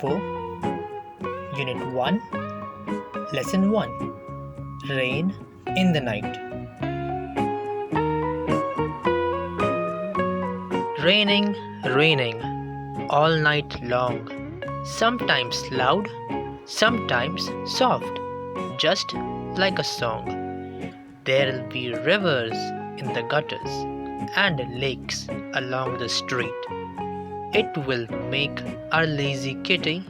4, Unit 1, Lesson 1, Rain in the Night. Raining, raining, all night long, sometimes loud, sometimes soft, just like a song. There'll be rivers in the gutters and lakes along the street. It will make our lazy kitty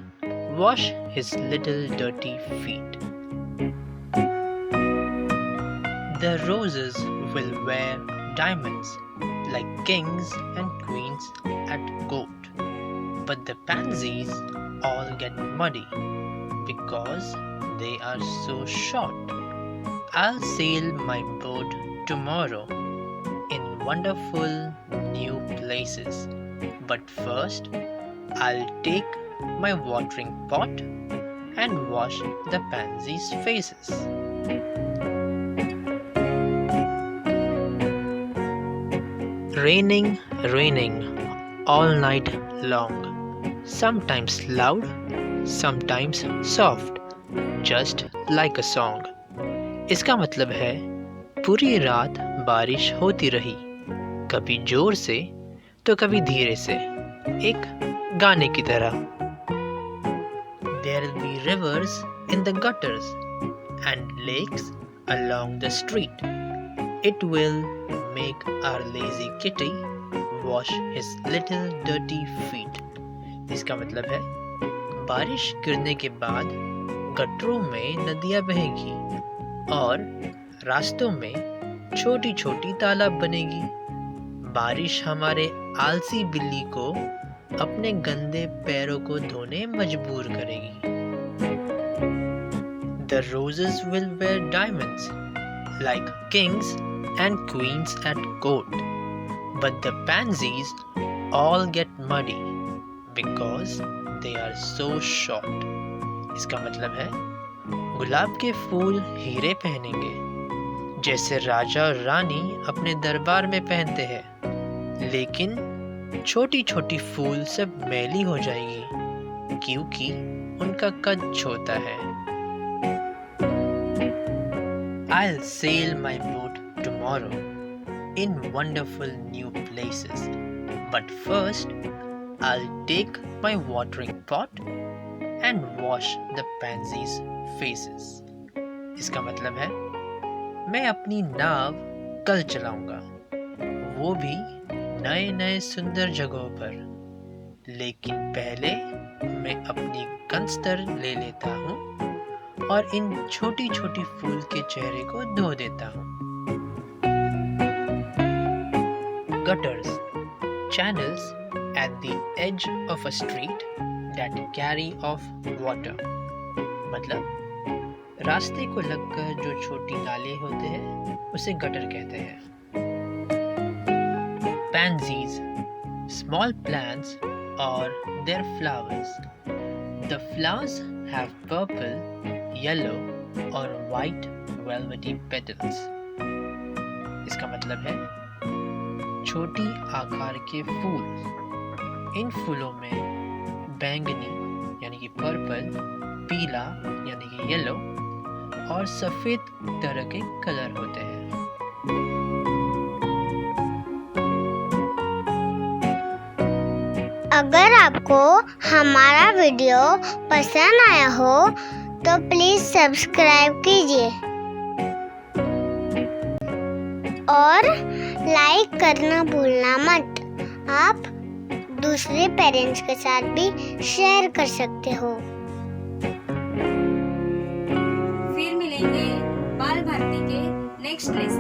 wash his little dirty feet. The roses will wear diamonds like kings and queens at court, but the pansies all get muddy because they are so short. I'll sail my boat tomorrow in wonderful new places, but first I'll take my watering pot and wash the pansies' faces. Raining, raining, all night long, sometimes loud, sometimes soft, just like a song. इसका मतलब है पूरी रात बारिश होती रही, कभी जोर से तो कभी धीरे से, एक गाने की तरह. There'll be rivers in the gutters and lakes along the street. It will make our lazy kitty wash his little dirty feet. इसका मतलब है बारिश गिरने के बाद गटरों में नदियाँ बहेंगी और रास्तों में छोटी छोटी तालाब बनेगी. बारिश हमारे आलसी बिल्ली को अपने गंदे पैरों को धोने मजबूर करेगी. The roses will wear diamonds like kings and queens at court, but the pansies all get muddy because they are so short. इसका मतलब है गुलाब के फूल हीरे पहनेंगे जैसे राजा और रानी अपने दरबार में पहनते हैं, लेकिन छोटी छोटी फूल सब मैली हो जाएगी क्योंकि उनका कद छोटा है. I'll sail my boat tomorrow in wonderful new places, but first I'll take my watering pot and wash the pansies' faces. इसका मतलब है मैं अपनी नाव कल चलाऊंगा, वो भी नए नए सुंदर जगहों पर, लेकिन पहले मैं अपनी गंस्तर ले लेता हूँ और इन छोटी छोटी फूल के चेहरे को धो देता हूँ. Gutters, channels at the edge of a street that carry off water. मतलब रास्ते को लगकर जो छोटी नाले होते हैं उसे गटर कहते हैं. Pansies, small plants or their flowers. The flowers have purple, yellow or white velvety petals. इसका मतलब है छोटी आकार के फूल. इन फूलों में बैंगनी यानी कि पर्पल, पीला यानी कि येलो और सफेद तरह के कलर होते हैं. अगर आपको हमारा वीडियो पसंद आया हो तो प्लीज सब्सक्राइब कीजिए और लाइक करना भूलना मत. आप दूसरे पेरेंट्स के साथ भी शेयर कर सकते हो. फिर मिलेंगे बाल भारती के नेक्स्ट लेसन.